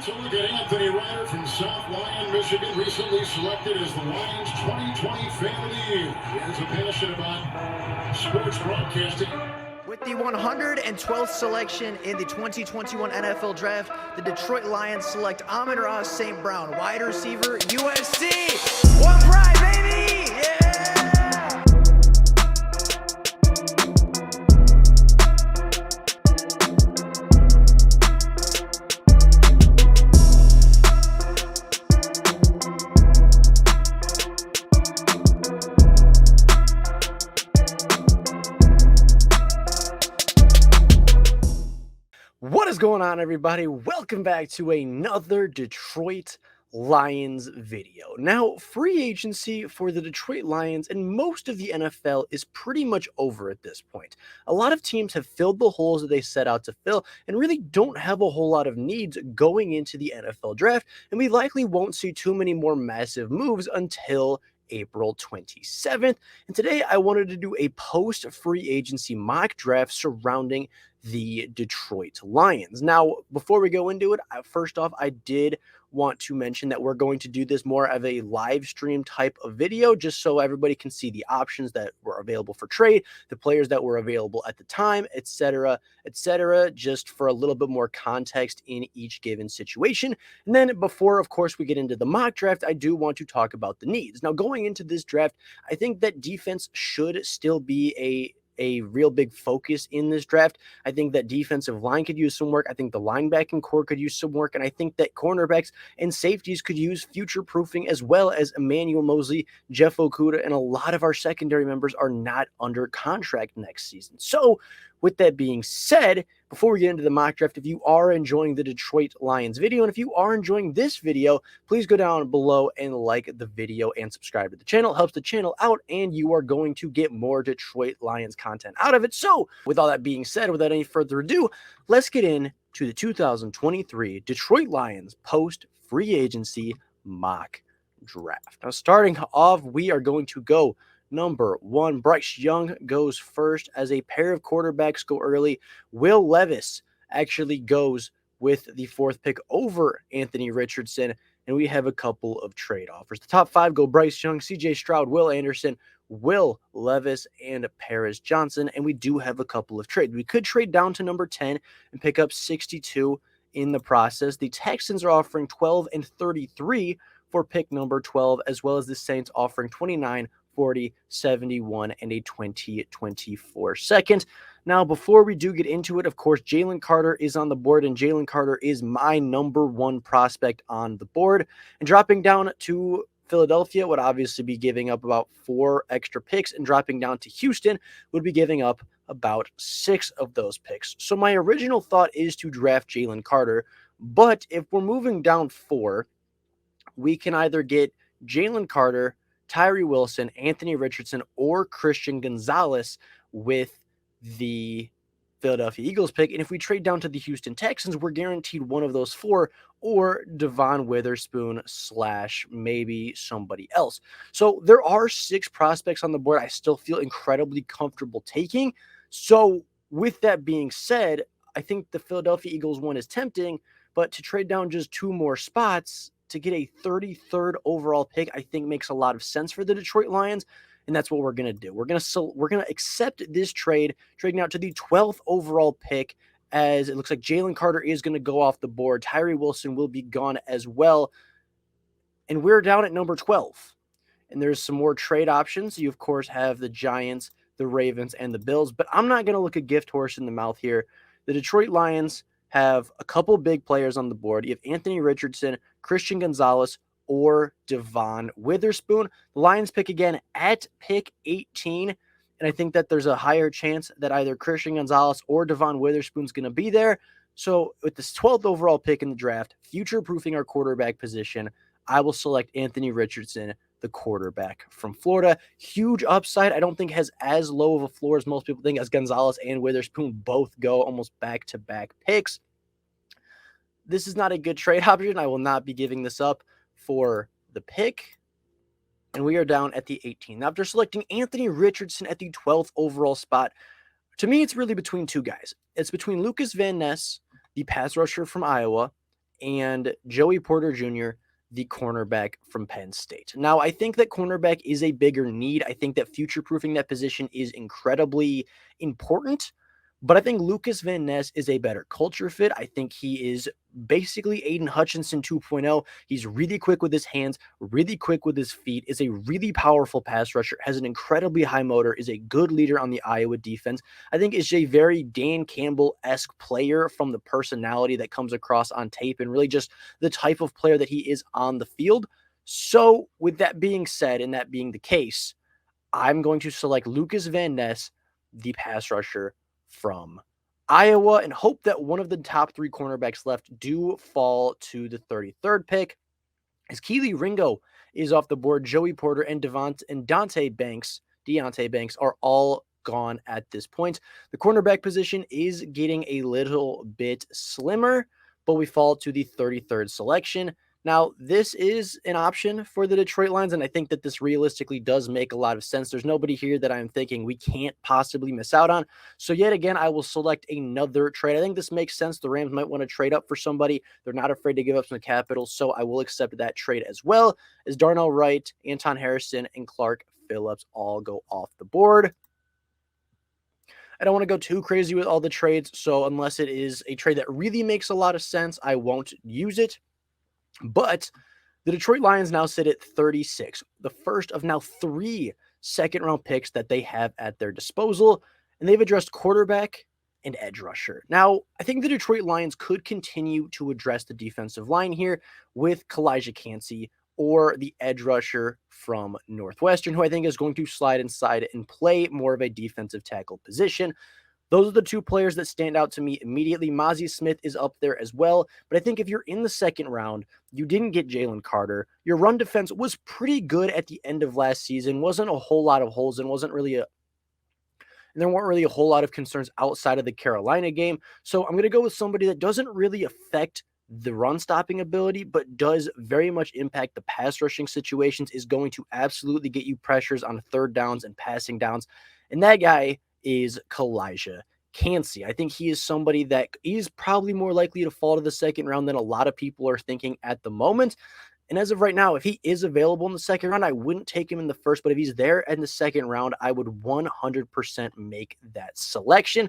So look at Anthony Ryder from South Lyon, Michigan, recently selected as the Lions 2020 Fan of the Year. He has a passion about sports broadcasting. With the 112th selection in the 2021 NFL Draft, the Detroit Lions select Amon-Ra St. Brown, wide receiver, USC. One pride, baby! Yeah! What is going on, everybody? Welcome back to another Detroit Lions video. Now, free agency for the Detroit Lions and most of the NFL is pretty much over at this point. A lot of teams have filled the holes that they set out to fill and really don't have a whole lot of needs going into the NFL draft, and we likely won't see too many more massive moves until April 27th. And today I wanted to do a post-free agency mock draft surrounding the Detroit Lions. Now, before we go into it, first off, I did want to mention that we're going to do this more of a live stream type of video, just so everybody can see the options that were available for trade, the players that were available at the time, etc., just for a little bit more context in each given situation. And then before, of course, we get into the mock draft, I do want to talk about the needs. Now, going into this draft, I think that defense should still be a real big focus in this draft. I think that defensive line could use some work. I think the linebacking core could use some work. And I think that cornerbacks and safeties could use future proofing, as well as Emmanuel Mosley, Jeff Okudah, and a lot of our secondary members are not under contract next season. So with that being said, before we get into the mock draft, if you are enjoying the Detroit Lions video, and if you are enjoying this video, please go down below and like the video and subscribe to the channel. It helps the channel out, and you are going to get more Detroit Lions content out of it. So with all that being said, without any further ado, let's get into the 2023 Detroit Lions post-free agency mock draft. Now, starting off, we are going to go number 1, Bryce Young goes first as a pair of quarterbacks go early. Will Levis actually goes with the 4th pick over Anthony Richardson, and we have a couple of trade offers. The top 5 go Bryce Young, CJ Stroud, Will Anderson, Will Levis, and Paris Johnson, and we do have a couple of trades. We could trade down to number 10 and pick up 62 in the process. The Texans are offering 12 and 33 for pick number 12, as well as the Saints offering 29, 40, 71, and a 2024 second. Now, before we do get into it, of course, Jalen Carter is on the board, and Jalen Carter is my number 1 prospect on the board. And dropping down to Philadelphia would obviously be giving up about 4 extra picks, and dropping down to Houston would be giving up about 6 of those picks. So my original thought is to draft Jalen Carter, but if we're moving down 4, we can either get Jalen Carter, Tyree Wilson, Anthony Richardson, or Christian Gonzalez with the Philadelphia Eagles pick. And if we trade down to the Houston Texans, we're guaranteed one of those 4, or Devon Witherspoon / maybe somebody else. So there are 6 prospects on the board I still feel incredibly comfortable taking. So with that being said, I think the Philadelphia Eagles one is tempting, but to trade down just 2 more spots to get a 33rd overall pick, I think makes a lot of sense for the Detroit Lions, and that's what we're going to do. We're going to accept this trade, trading out to the 12th overall pick, as it looks like Jalen Carter is going to go off the board. Tyree Wilson will be gone as well, and we're down at number 12. And there's some more trade options. You, of course, have the Giants, the Ravens, and the Bills, but I'm not going to look a gift horse in the mouth here. The Detroit Lions have a couple big players on the board. You have Anthony Richardson, Christian Gonzalez, or Devon Witherspoon. The Lions pick again at pick 18, and I think that there's a higher chance that either Christian Gonzalez or Devon Witherspoon is going to be there. So with this 12th overall pick in the draft, future-proofing our quarterback position, I will select Anthony Richardson, the quarterback from Florida. Huge upside. I don't think has as low of a floor as most people think, as Gonzalez and Witherspoon both go almost back-to-back picks. This is not a good trade option. I will not be giving this up for the pick. And we are down at the 18. Now, after selecting Anthony Richardson at the 12th overall spot, to me, it's really between 2 guys. It's between Lucas Van Ness, the pass rusher from Iowa, and Joey Porter Jr., the cornerback from Penn State. Now, I think that cornerback is a bigger need. I think that future-proofing that position is incredibly important, but I think Lucas Van Ness is a better culture fit. I think he is basically Aiden Hutchinson 2.0. He's really quick with his hands, really quick with his feet, is a really powerful pass rusher, has an incredibly high motor, is a good leader on the Iowa defense. I think is a very Dan Campbell-esque player from the personality that comes across on tape and really just the type of player that he is on the field. So with that being said, and that being the case, I'm going to select Lucas Van Ness, the pass rusher from Iowa, and hope that one of the top 3 cornerbacks left do fall to the 33rd pick. As Keely Ringo is off the board, Joey Porter and Deontay Banks are all gone at this point. The cornerback position is getting a little bit slimmer, but we fall to the 33rd selection. Now, this is an option for the Detroit Lions, and I think that this realistically does make a lot of sense. There's nobody here that I'm thinking we can't possibly miss out on. So yet again, I will select another trade. I think this makes sense. The Rams might want to trade up for somebody. They're not afraid to give up some capital, so I will accept that trade as well, as Darnell Wright, Anton Harrison, and Clark Phillips all go off the board. I don't want to go too crazy with all the trades, so unless it is a trade that really makes a lot of sense, I won't use it. But the Detroit Lions now sit at 36, the first of now 3 second-round picks that they have at their disposal, and they've addressed quarterback and edge rusher. Now, I think the Detroit Lions could continue to address the defensive line here with Kalijah Cansey or the edge rusher from Northwestern, who I think is going to slide inside and play more of a defensive tackle position. Those are the 2 players that stand out to me immediately. Mozzie Smith is up there as well. But I think if you're in the second round, you didn't get Jalen Carter. Your run defense was pretty good at the end of last season. Wasn't a whole lot of holes and there weren't really a whole lot of concerns outside of the Carolina game. So I'm going to go with somebody that doesn't really affect the run stopping ability, but does very much impact the pass rushing situations, is going to absolutely get you pressures on third downs and passing downs. And that guy is Kalijah Cansey. I think he is somebody that is probably more likely to fall to the second round than a lot of people are thinking at the moment. And as of right now, if he is available in the second round, I wouldn't take him in the first, but if he's there in the second round, I would 100% make that selection.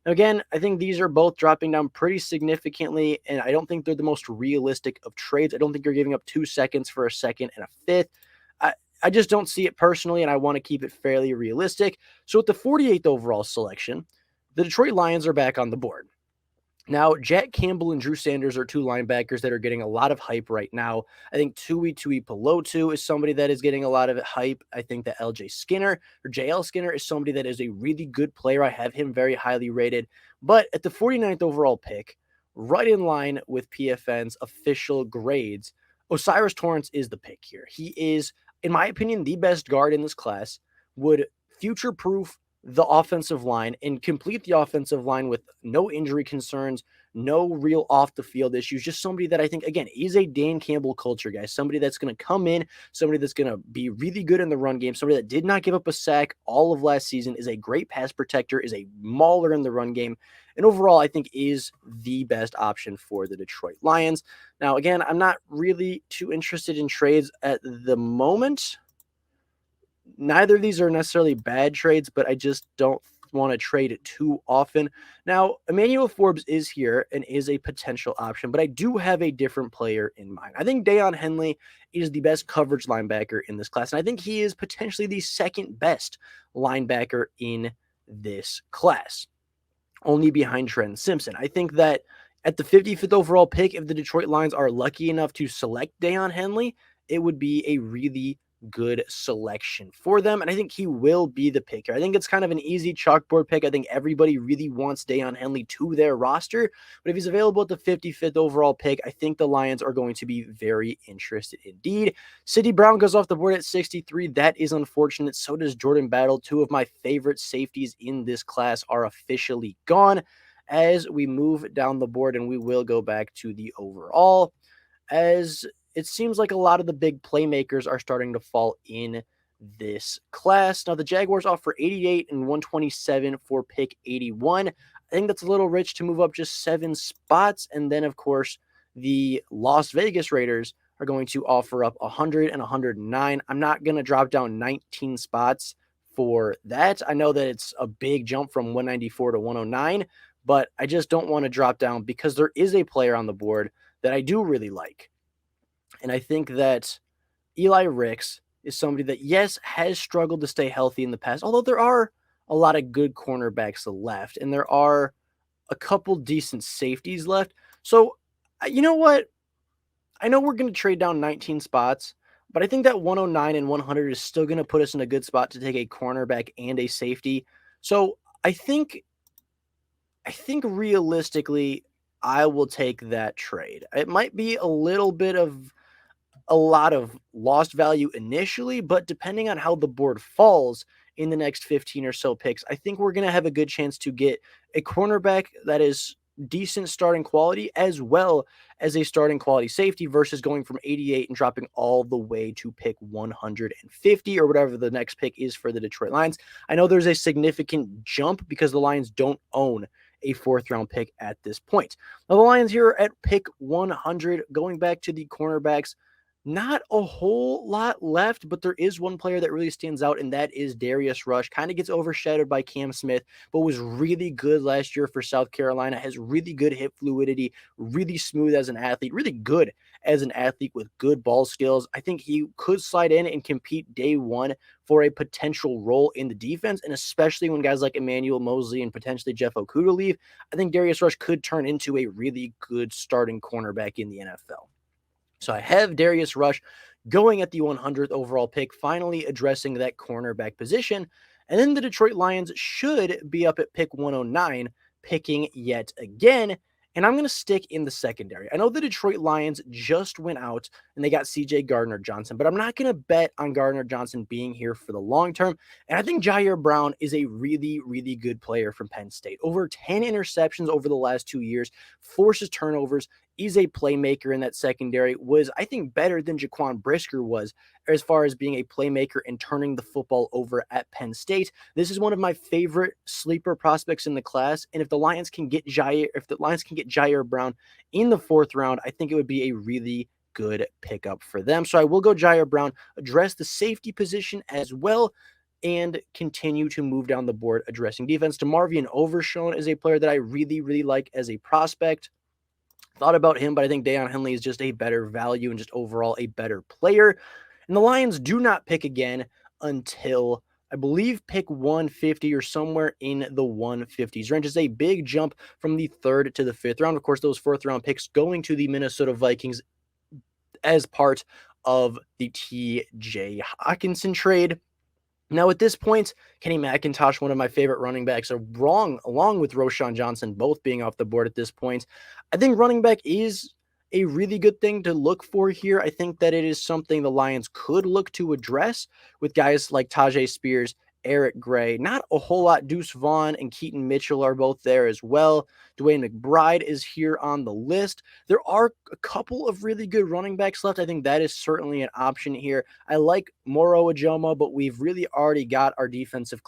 Now, again, I think these are both dropping down pretty significantly, and I don't think they're the most realistic of trades. I don't think you're giving up 2 seconds for a second and a fifth. I just don't see it personally, and I want to keep it fairly realistic. So with the 48th overall selection, the Detroit Lions are back on the board. Now, Jack Campbell and Drew Sanders are 2 linebackers that are getting a lot of hype right now. I think Tui Pelotu is somebody that is getting a lot of hype. I think that JL Skinner is somebody that is a really good player. I have him very highly rated. But at the 49th overall pick, right in line with PFN's official grades, Osiris Torrance is the pick here. He is, in my opinion, the best guard in this class, would future-proof the offensive line and complete the offensive line with no injury concerns, no real off the field issues. Just somebody that I think, again, is a Dan Campbell culture guy, somebody that's going to come in, somebody that's going to be really good in the run game, somebody that did not give up a sack all of last season, is a great pass protector, is a mauler in the run game, and overall I think is the best option for the Detroit Lions. Now, again, I'm not really too interested in trades at the moment. Neither of these are necessarily bad trades, but I just don't want to trade it too often. Now, Emmanuel Forbes is here and is a potential option, but I do have a different player in mind. I think Deion Henley is the best coverage linebacker in this class, and I think he is potentially the second best linebacker in this class, only behind Trent Simpson. I think that at the 55th overall pick, if the Detroit Lions are lucky enough to select Deion Henley, it would be a really good selection for them, and I think he will be the picker. I think it's kind of an easy chalkboard pick. I think everybody really wants Deion Henley to their roster, but if he's available at the 55th overall pick, I think the Lions are going to be very interested indeed. Sidney Brown goes off the board at 63. That is unfortunate. So does Jordan Battle. 2 of my favorite safeties in this class are officially gone as we move down the board, and we will go back to the overall as it seems like a lot of the big playmakers are starting to fall in this class. Now, the Jaguars offer 88 and 127 for pick 81. I think that's a little rich to move up just 7 spots. And then, of course, the Las Vegas Raiders are going to offer up 100 and 109. I'm not going to drop down 19 spots for that. I know that it's a big jump from 194 to 109, but I just don't want to drop down because there is a player on the board that I do really like. And I think that Eli Ricks is somebody that, yes, has struggled to stay healthy in the past, although there are a lot of good cornerbacks left, and there are a couple decent safeties left. So, you know what? I know we're going to trade down 19 spots, but I think that 109 and 100 is still going to put us in a good spot to take a cornerback and a safety. So I think realistically, I will take that trade. It might be a lot of lost value initially, but depending on how the board falls in the next 15 or so picks, I think we're going to have a good chance to get a cornerback that is decent starting quality as well as a starting quality safety versus going from 88 and dropping all the way to pick 150 or whatever the next pick is for the Detroit Lions. I know there's a significant jump because the Lions don't own a fourth round pick at this point. Now, the Lions here are at pick 100, going back to the cornerbacks. Not a whole lot left, but there is one player that really stands out, and that is Darius Rush. Kind of gets overshadowed by Cam Smith, but was really good last year for South Carolina, has really good hip fluidity, really smooth as an athlete, really good as an athlete with good ball skills. I think he could slide in and compete day one for a potential role in the defense, and especially when guys like Emmanuel Mosley and potentially Jeff Okudah leave, I think Darius Rush could turn into a really good starting cornerback in the NFL. So I have Darius Rush going at the 100th overall pick, finally addressing that cornerback position. And then the Detroit Lions should be up at pick 109, picking yet again. And I'm going to stick in the secondary. I know the Detroit Lions just went out and they got CJ Gardner Johnson, but I'm not going to bet on Gardner Johnson being here for the long term. And I think Jair Brown is a really, really good player from Penn State. Over 10 interceptions over the last 2 years, forces turnovers, is a playmaker in that secondary, was, I think, better than Jaquan Brisker was as far as being a playmaker and turning the football over at Penn State. This is one of my favorite sleeper prospects in the class. And if the Lions can get Jair Brown in the fourth round, I think it would be a really good pickup for them. So I will go Jair Brown, address the safety position as well, and continue to move down the board addressing defense. DeMarvion Overshown is a player that I really, really like as a prospect. Thought about him, but I think Deion Henley is just a better value and just overall a better player. And the Lions do not pick again until, I believe, pick 150 or somewhere in the 150s range. It's a big jump from the third to the fifth round. Of course, those fourth round picks going to the Minnesota Vikings as part of the TJ Hawkinson trade. Now, at this point, Kenny McIntosh, one of my favorite running backs, are wrong, along with Roschon Johnson, both being off the board at this point. I think running back is a really good thing to look for here. I think that it is something the Lions could look to address with guys like Tajay Spears, Eric Gray. Not a whole lot. Deuce Vaughn and Keaton Mitchell are both there as well. Dwayne McBride is here on the list. There are a couple of really good running backs left. I think that is certainly an option here. I like Moro Ajomo, but we've really already got our defensive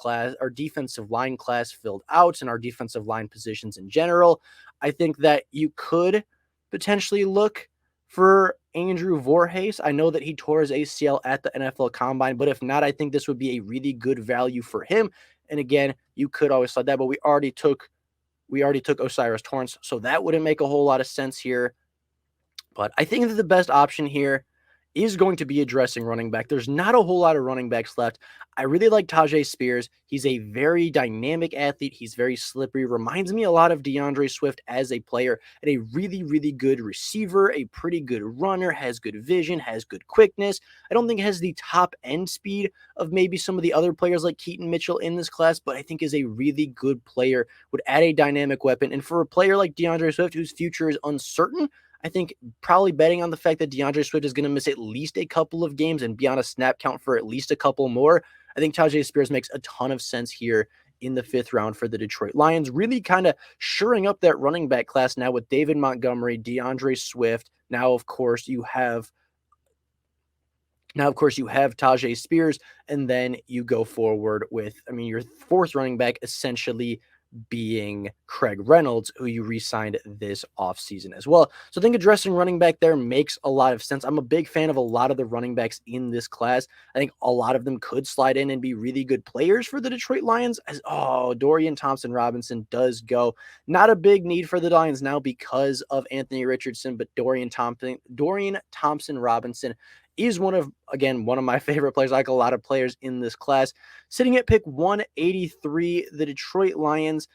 line class filled out and our defensive line positions in general. I think that you could potentially look for Andrew Voorhees. I know that he tore his ACL at the NFL Combine, but if not, I think this would be a really good value for him. And again, you could always slide that, but we already took Osiris Torrance, so that wouldn't make a whole lot of sense here. But I think that the best option here is going to be addressing running back. There's not a whole lot of running backs left. I really like Tajay Spears. He's a very dynamic athlete. He's very slippery. Reminds me a lot of DeAndre Swift as a player, and a really, really good receiver, a pretty good runner, has good vision, has good quickness. I don't think has the top end speed of maybe some of the other players like Keaton Mitchell in this class, but I think is a really good player, would add a dynamic weapon. And for a player like DeAndre Swift, whose future is uncertain, I think probably betting on the fact that DeAndre Swift is going to miss at least a couple of games and be on a snap count for at least a couple more, I think Tajay Spears makes a ton of sense here in the fifth round for the Detroit Lions, really kind of shoring up that running back class now with David Montgomery, DeAndre Swift. Now, of course, you have Tajay Spears, and then you go forward with, your fourth running back essentially being Craig Reynolds, who you re-signed this offseason as well. So I think addressing running back there makes a lot of sense. I'm a big fan of a lot of the running backs in this class. I think a lot of them could slide in and be really good players for the Detroit Lions. Dorian Thompson-Robinson does go. Not a big need for the Lions now because of Anthony Richardson, but Dorian Thompson-Robinson is one of my favorite players. I like a lot of players in this class. Sitting at pick 183, the Detroit Lions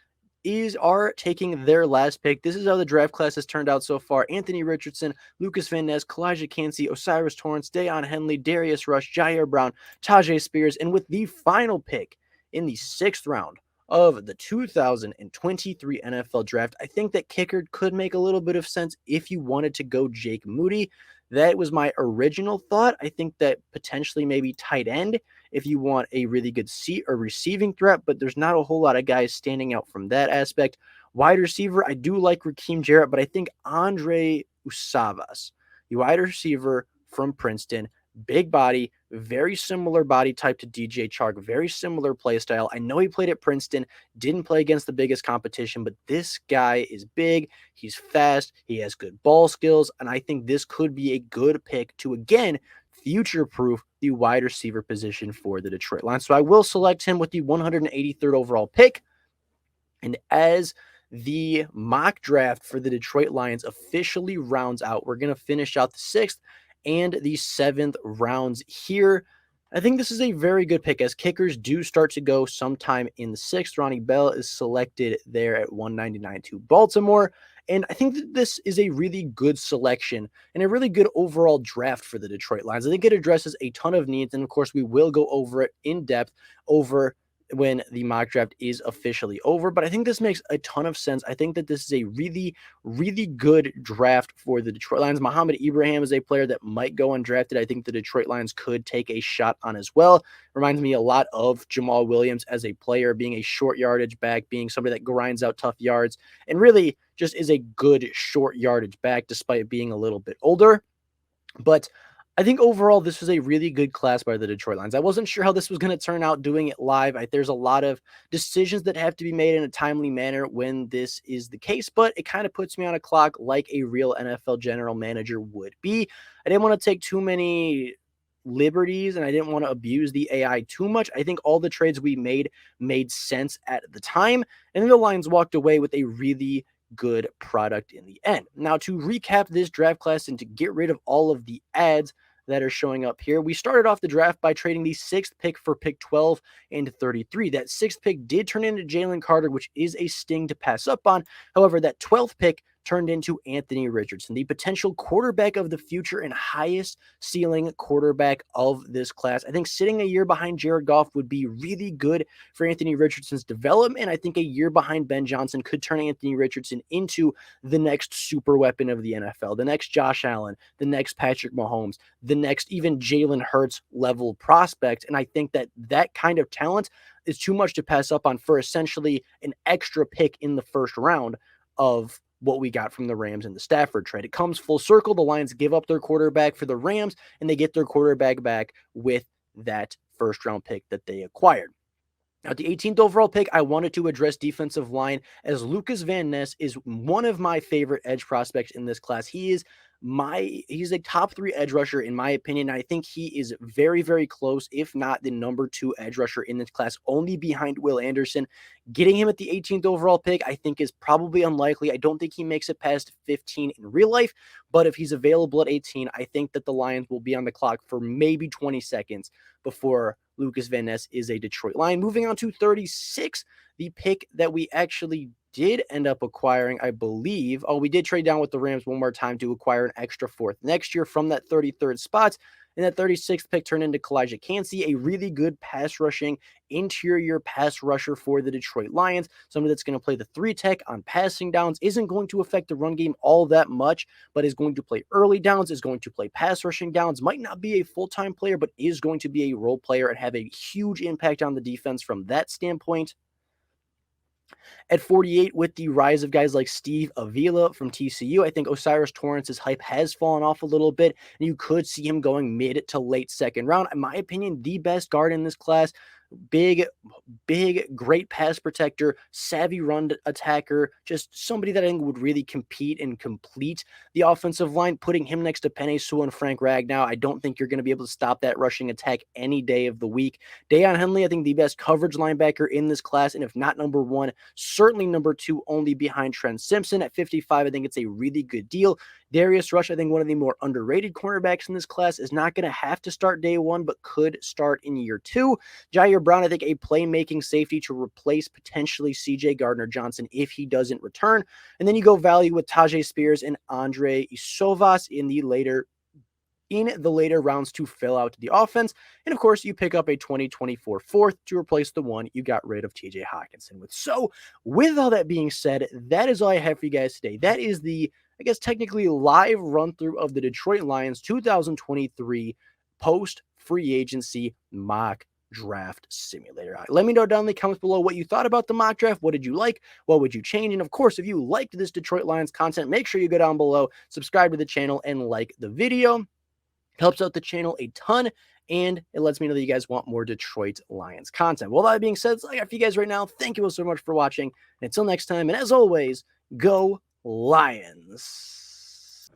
are taking their last pick. This is how the draft class has turned out so far. Anthony Richardson, Lucas Van Ness, Kalijah Cansey, Osiris Torrance, Deion Henley, Darius Rush, Jair Brown, Tajay Spears, and with the final pick in the 6th round of the 2023 NFL draft, I think that kicker could make a little bit of sense if you wanted to go Jake Moody. That was my original thought. I think that potentially maybe tight end if you want a really good seat or receiving threat, but there's not a whole lot of guys standing out from that aspect. Wide receiver, I do like Raheem Jarrett, but I think Andre Usavas, the wide receiver from Princeton, big body, very similar body type to DJ Chark, very similar play style. I know he played at Princeton, didn't play against the biggest competition, but this guy is big, he's fast, he has good ball skills, and I think this could be a good pick to, again, future-proof the wide receiver position for the Detroit Lions. So I will select him with the 183rd overall pick. And as the mock draft for the Detroit Lions officially rounds out, we're going to finish out the 6th and the 7th rounds here. I think this is a very good pick as kickers do start to go sometime in the 6th. Ronnie Bell is selected there at 199 to Baltimore. And I think that this is a really good selection and a really good overall draft for the Detroit Lions. I think it addresses a ton of needs. And of course, we will go over it in depth over when the mock draft is officially over. But I think this makes a ton of sense. I think that this is a really, really good draft for the Detroit Lions. Mohamed Ibrahim is a player that might go undrafted. I think the Detroit Lions could take a shot on as well. Reminds me a lot of Jamal Williams as a player, being a short yardage back, being somebody that grinds out tough yards, and really just is a good short yardage back despite being a little bit older. But I think overall, this was a really good class by the Detroit Lions. I wasn't sure how this was going to turn out doing it live. There's a lot of decisions that have to be made in a timely manner when this is the case, but it kind of puts me on a clock like a real NFL general manager would be. I didn't want to take too many liberties and I didn't want to abuse the AI too much. I think all the trades we made sense at the time, and then the Lions walked away with a really good product in the end. Now, to recap this draft class and to get rid of all of the ads that are showing up here, we started off the draft by trading the 6th pick for pick 12 and 33. That 6th pick did turn into Jalen Carter, which is a sting to pass up on. However, that 12th pick turned into Anthony Richardson, the potential quarterback of the future and highest ceiling quarterback of this class. I think sitting a year behind Jared Goff would be really good for Anthony Richardson's development. I think a year behind Ben Johnson could turn Anthony Richardson into the next super weapon of the NFL, the next Josh Allen, the next Patrick Mahomes, the next even Jalen Hurts level prospect. And I think that that kind of talent is too much to pass up on for essentially an extra pick in the first round of what we got from the Rams in the Stafford trade. It comes full circle. The Lions give up their quarterback for the Rams, and they get their quarterback back with that first round pick that they acquired. Now, at the 18th overall pick, I wanted to address defensive line as Lucas Van Ness is one of my favorite edge prospects in this class. He's a top 3 edge rusher in my opinion. I think he is very, very close, if not the number 2 edge rusher in this class, only behind Will Anderson. Getting him at the 18th overall pick, I think is probably unlikely. I don't think he makes it past 15 in real life, but if he's available at 18, I think that the Lions will be on the clock for maybe 20 seconds before Lucas Van Ness is a Detroit Lion. Moving on to 36, the pick that we actually did end up acquiring, I believe. We did trade down with the Rams one more time to acquire an extra 4th next year from that 33rd spot. And that 36th pick turned into Kalijah Cansey, a really good pass rushing interior pass rusher for the Detroit Lions. Somebody that's going to play the 3 tech on passing downs, isn't going to affect the run game all that much, but is going to play early downs, is going to play pass rushing downs, might not be a full-time player, but is going to be a role player and have a huge impact on the defense from that standpoint. At 48, with the rise of guys like Steve Avila from TCU, I think Osiris Torrance's hype has fallen off a little bit, and you could see him going mid to late 2nd round. In my opinion, the best guard in this class. Big, great pass protector, savvy run attacker, just somebody that I think would really compete and complete the offensive line. Putting him next to Penei Sewell and Frank Ragnow, I don't think you're going to be able to stop that rushing attack any day of the week. Deion Henley, I think the best coverage linebacker in this class, and if not number one, certainly number two, only behind Trent Simpson at 55. I think it's a really good deal. Darius Rush, I think one of the more underrated cornerbacks in this class, is not going to have to start day one, but could start in year two. Jair Brown, I think a playmaking safety to replace potentially CJ Gardner-Johnson if he doesn't return. And then you go value with Tajay Spears and Andre Isovas in the later rounds to fill out the offense. And of course, you pick up a 2024 fourth to replace the one you got rid of TJ Hawkinson with. So with all that being said, that is all I have for you guys today. That is the, I guess, technically live run through of the Detroit Lions 2023 post free agency mock draft simulator. Let me know down in the comments below what you thought about the mock draft. What did you like? What would you change? And of course, if you liked this Detroit Lions content, make sure you go down below, subscribe to the channel, and like the video. Helps out the channel a ton, and it lets me know that you guys want more Detroit Lions content. Well, that being said, that's all I got for you guys right now. Thank you all so much for watching. And until next time, and as always, go Lions.